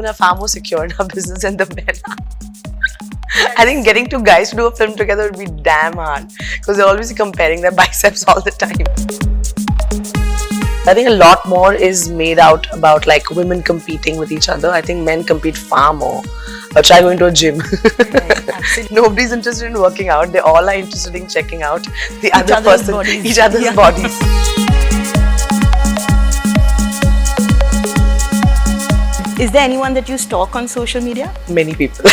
women are far more secure in our business than the men are. I think getting two guys to do a film together would be damn hard because they're always comparing their biceps all the time. I think a lot more is made out about like women competing with each other. I think men compete far more. Try going to a gym. Right, nobody's interested in working out. They all are interested in checking out the other person, each other's bodies. Is there anyone that you stalk on social media? Many people.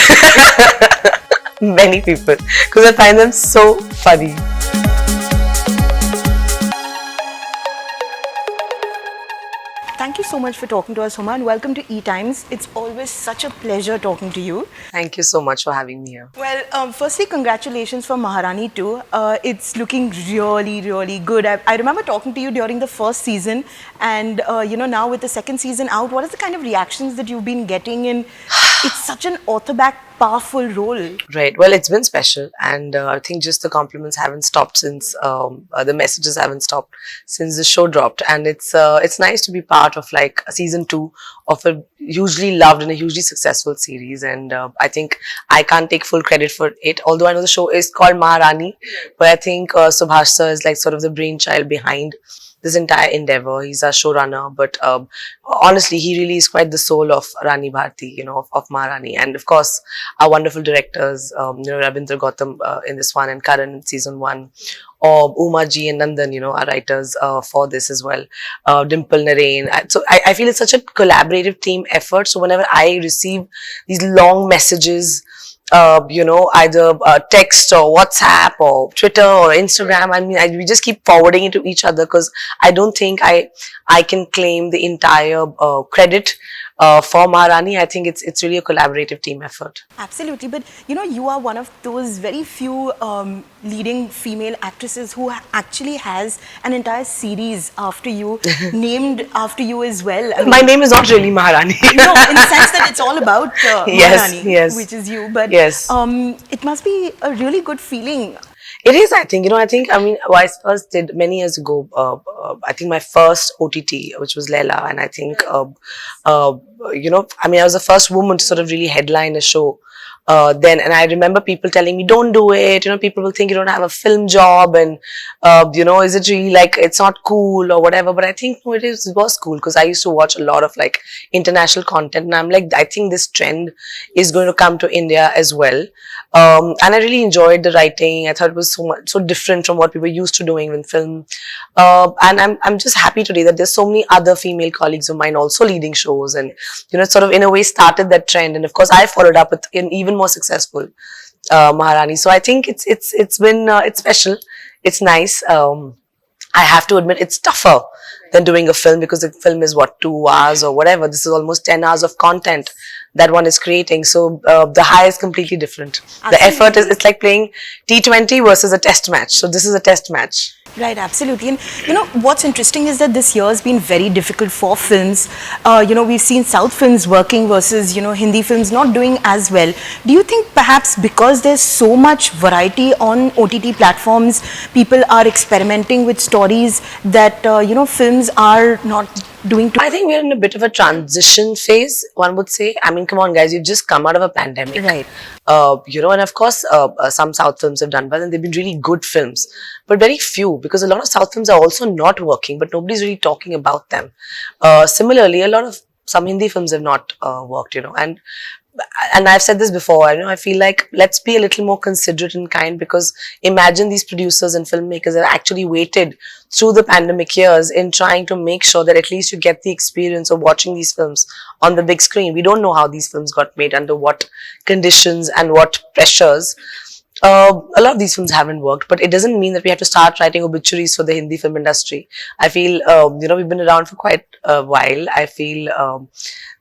Many people. Because I find them so funny. Thank you so much for talking to us, Huma, and welcome to ETimes. It's always such a pleasure talking to you. Thank you so much for having me here. Well, firstly, congratulations for Maharani too. It's looking really, really good. I remember talking to you during the first season, and you know, now with the second season out, what is the kind of reactions that you've been getting? And it's such an author-backed, powerful role. Right. Well, it's been special, and I think just the compliments haven't stopped since the messages haven't stopped since the show dropped, and it's nice to be part of like season 2 of a hugely loved and a hugely successful series. And I think I can't take full credit for it, although I know the show is called Maharani, but I think Subhash sir is like sort of the brainchild behind this entire endeavor. He's our showrunner, but honestly, he really is quite the soul of Rani Bharti, you know, of Maharani. And of course, our wonderful directors, you know, Rabindra Gautam in this one, and Karan in season 1, or Uma ji and Nandan, you know, our writers for this as well, Dimple, Narain. So I feel it's such a collaborative team effort. So whenever I receive these long messages, you know, either text or WhatsApp or Twitter or Instagram, I mean, we just keep forwarding it to each other, because I don't think I can claim the entire credit for Maharani. I think it's really a collaborative team effort. Absolutely, but you know, you are one of those very few leading female actresses who actually has an entire series after you, named after you as well. I mean, my name is not really Maharani. No, in the sense that it's all about Maharani, yes, which is you. But yes, it must be a really good feeling. It is, I think. You know, I mean, I first did many years ago, I think my first OTT, which was Leila, and I think, you know, I mean, I was the first woman to sort of really headline a show then, and I remember people telling me, don't do it, you know, people will think you don't have a film job, and you know, is it really like, it's not cool or whatever. But I think no, it was cool, because I used to watch a lot of like international content, and I'm like, I think this trend is going to come to India as well. And I really enjoyed the writing. I thought it was so different from what we were used to doing in film. And I'm just happy today that there's so many other female colleagues of mine also leading shows, and you know, it sort of in a way started that trend. And of course, I followed up with an even more successful Maharani. So I think it's been it's special. It's nice. I have to admit, it's tougher than doing a film, because the film is what, 2 hours or whatever. This is almost 10 hours of content that one is creating. So the high is completely different. Absolutely. The effort is, it's like playing T20 versus a test match. So this is a test match. Right, absolutely. And you know, what's interesting is that this year has been very difficult for films. You know, we've seen South films working versus, you know, Hindi films not doing as well. Do you think perhaps because there's so much variety on OTT platforms, people are experimenting with stories that, you know, films are not doing? I think we're in a bit of a transition phase, one would say. I mean, come on guys, you've just come out of a pandemic. Right. You know, and of course, some South films have done well, and they've been really good films, but very few, because a lot of South films are also not working, but nobody's really talking about them. Similarly, some Hindi films have not worked, you know, and I've said this before, I know, I feel like let's be a little more considerate and kind, because imagine these producers and filmmakers have actually waited through the pandemic years in trying to make sure that at least you get the experience of watching these films on the big screen. We don't know how these films got made, under what conditions and what pressures. A lot of these films haven't worked, but it doesn't mean that we have to start writing obituaries for the Hindi film industry. I feel, you know, we've been around for quite a while. I feel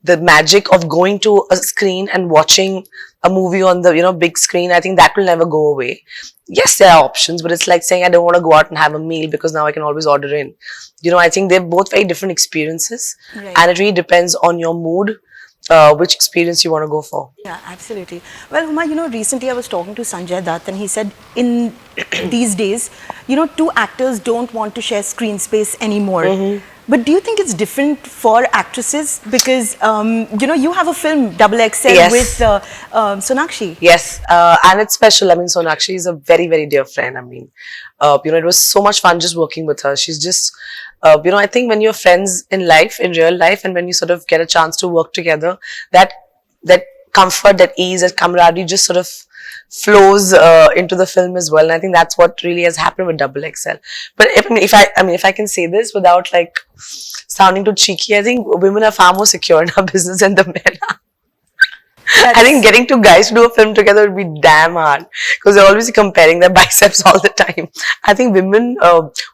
the magic of going to a screen and watching a movie on the, you know, big screen, I think that will never go away. Yes, there are options, but it's like saying I don't want to go out and have a meal because now I can always order in. You know, I think they're both very different experiences, right, and it really depends on your mood. Which experience you want to go for. Yeah, absolutely. Well, Huma, you know, recently I was talking to Sanjay Dutt, and he said in these days, you know, 2 actors don't want to share screen space anymore. But do you think it's different for actresses? Because, you know, you have a film, Double XL, Yes. with Sonakshi. Yes, and it's special. I mean, Sonakshi is a very, very dear friend. I mean, you know, it was so much fun just working with her. She's just, you know, I think when you're friends in life, in real life, and when you sort of get a chance to work together, that that comfort, that ease, that camaraderie just sort of flows into the film as well. And I think that's what really has happened with Double XL. But if I can say this without like sounding too cheeky, I think women are far more secure in our business than the men are. I think getting two guys to do a film together would be damn hard because they're always comparing their biceps all the time. I think women,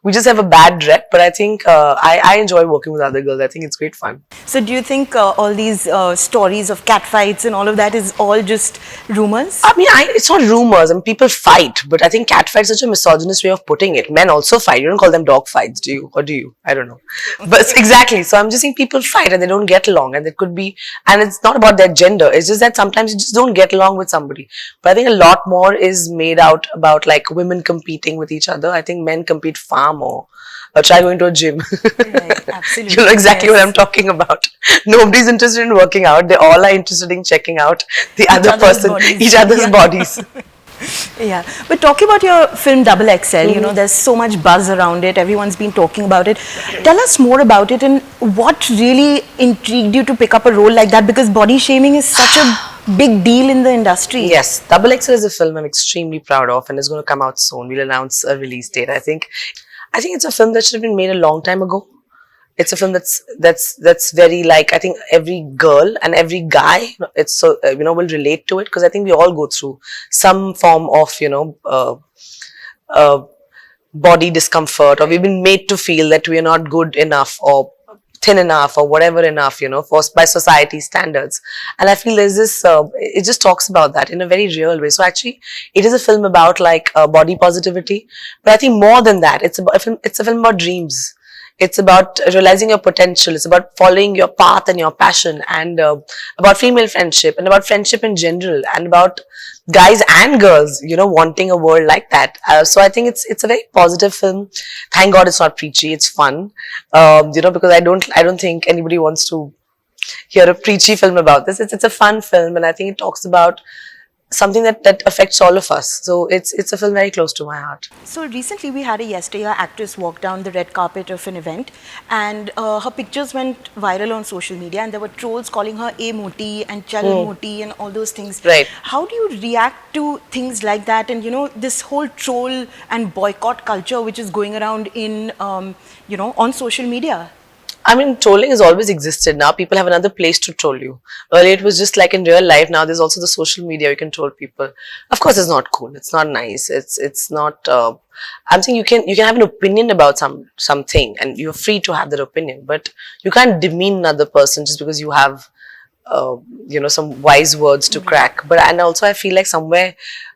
we just have a bad rep, but I think I enjoy working with other girls. I think it's great fun. So do you think all these stories of cat fights and all of that is all just rumors? I mean, it's not rumors. I mean, people fight, but I think cat fight is such a misogynist way of putting it. Men also fight. You don't call them dog fights, do you? Or do you? I don't know. But exactly. So I'm just saying people fight and they don't get along, and it could be, and it's not about their gender. It's just that sometimes you just don't get along with somebody. But I think a lot more is made out about like women competing with each other. I think men compete far more. Try going to a gym. Right, absolutely. You know exactly Yes. what I'm talking about. Nobody's interested in working out. They all are interested in checking out the other other's person, bodies. each other's Yeah. bodies. Yeah, but talking about your film Double XL, you know, there's so much buzz around it. Everyone's been talking about it. Tell us more about it and what really intrigued you to pick up a role like that, because body shaming is such a big deal in the industry. Yes, Double XL is a film I'm extremely proud of, and it's going to come out soon. We'll announce a release date. I think it's a film that should have been made a long time ago. It's a film that's very like, I think every girl and every guy, it's so you know, will relate to it, because I think we all go through some form of, you know, body discomfort, or we've been made to feel that we are not good enough or thin enough or whatever enough, you know, by society standards. And I feel there's this, it just talks about that in a very real way. So actually, it is a film about like body positivity, but I think more than that, it's a film about dreams. It's about realizing your potential. It's about following your path and your passion, and about female friendship, and about friendship in general, and about guys and girls, you know, wanting a world like that. So I think it's a very positive film. Thank God it's not preachy. It's fun, you know, because I don't think anybody wants to hear a preachy film about this. It's a fun film, and I think it talks about something that affects all of us. So it's a film very close to my heart. So recently we had a yesterday actress walk down the red carpet of an event, and her pictures went viral on social media, and there were trolls calling her A Moti and Chal Moti and all those things. Right. How do you react to things like that, and you know, this whole troll and boycott culture which is going around in you know, on social media? I mean, trolling has always existed. Now people have another place to troll you. Earlier it was just like in real life. Now there's also the social media. You can troll people. Of course, it's not cool. It's not nice. It's not. I'm saying you can have an opinion about something, and you're free to have that opinion. But you can't demean another person just because you have, you know, some wise words to crack. But and also I feel like somewhere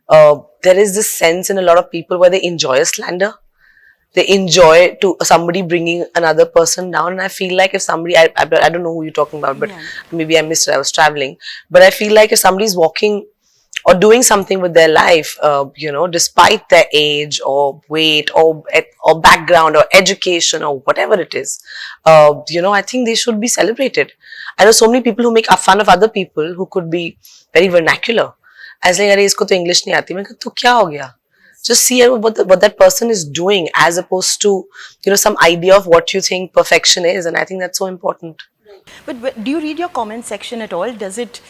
there is this sense in a lot of people where they enjoy a slander. They enjoy to somebody bringing another person down, and I feel like if somebody, I don't know who you're talking about, but maybe I missed it, I was traveling, but I feel like if somebody's walking or doing something with their life, you know, despite their age or weight or background or education or whatever it is, you know, I think they should be celebrated. I know so many people who make fun of other people who could be very vernacular. I was like, "Arey, isko to English nahi aati." मैं कहा, "तो क्या हो गया?" Just see what that person is doing, as opposed to, you know, some idea of what you think perfection is, and I think that's so important. But do you read your comment section at all? Does it?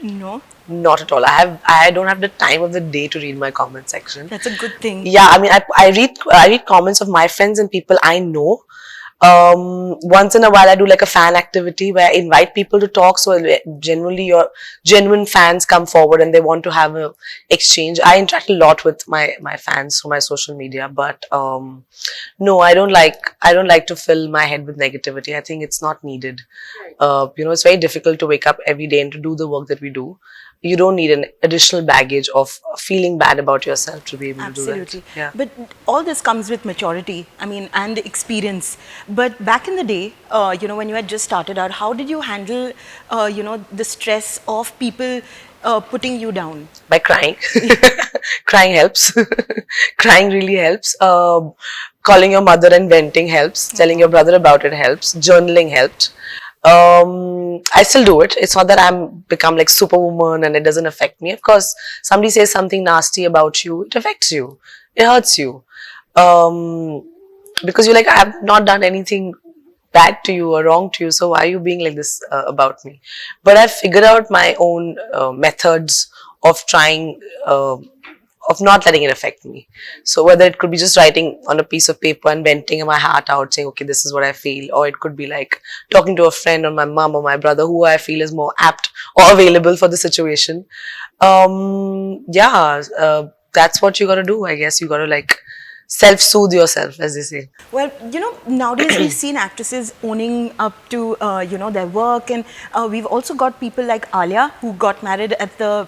No. Not at all. I don't have the time of the day to read my comment section. That's a good thing. Yeah, I mean, I read comments of my friends and people I know. Once in a while I do like a fan activity where I invite people to talk, so generally your genuine fans come forward and they want to have a exchange. I interact a lot with my fans through my social media, but no, I don't like to fill my head with negativity. I think it's not needed. You know, it's very difficult to wake up every day and to do the work that we do. You don't need an additional baggage of feeling bad about yourself to be able to do that. Absolutely. Yeah. But all this comes with maturity, I mean, and experience. But back in the day, you know, when you had just started out, how did you handle, you know, the stress of people putting you down? By crying. Crying helps. Crying really helps. calling your mother and venting helps. Telling your brother about it helps. Journaling helped. I still do it. It's not that I'm become like superwoman and it doesn't affect me. Of course, somebody says something nasty about you, it affects you. It hurts you. Because you're like, I have not done anything bad to you or wrong to you, so why are you being like this about me? But I've figured out my own methods of trying, of not letting it affect me. So whether it could be just writing on a piece of paper and venting my heart out, saying, okay, this is what I feel, or it could be like talking to a friend or my mom or my brother, who I feel is more apt or available for the situation. Yeah, that's what you gotta do, I guess. You gotta like self-soothe yourself, as they say. Well, nowadays we've seen actresses owning up to, their work, and we've also got people like Alia, who got married at the,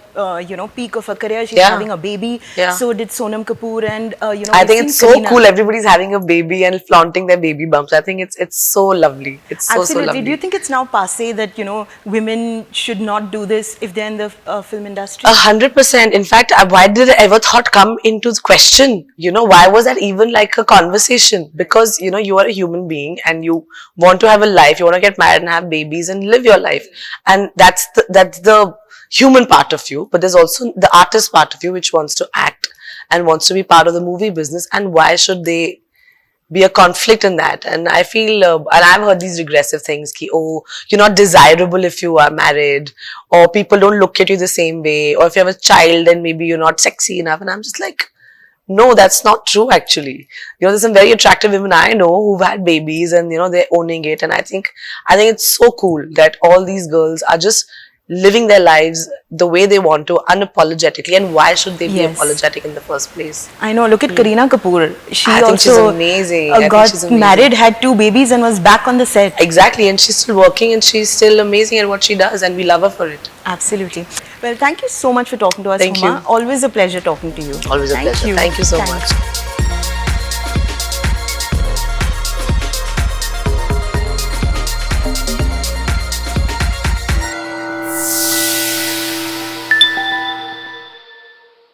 peak of her career. She's Yeah. having a baby. Yeah. So did Sonam Kapoor, and I we've think seen it's so Kareena. cool. Everybody's having a baby and flaunting their baby bumps. I think it's so lovely. It's so Absolutely. lovely. Do you think it's now passé that women should not do this if they're in the film industry? 100%. In fact, why did I ever thought come into the question? Why was that even like a conversation? Because you are a human being and you want to have a life. You want to get married and have babies and live your life, and that's the human part of you. But there's also the artist part of you, which wants to act and wants to be part of the movie business. And why should they be a conflict in that? And I feel, and I've heard these regressive things, ki, oh, you're not desirable if you are married, or people don't look at you the same way, or if you have a child, then maybe you're not sexy enough. And I'm just like, no, that's not true actually. There's some very attractive women I know who've had babies and, they're owning it. And I think it's so cool that all these girls are just living their lives the way they want to, unapologetically. And why should they be Yes. apologetic in the first place? I know. Look at Kareena Kapoor. She I think she's also amazing. I think got she's amazing. married, had 2 babies, and was back on the set. Exactly, and she's still working and she's still amazing at what she does, and we love her for it. Absolutely. Well, thank you so much for talking to us, Thank Huma. you. Always a pleasure talking to you. Always a pleasure. Thank you so much.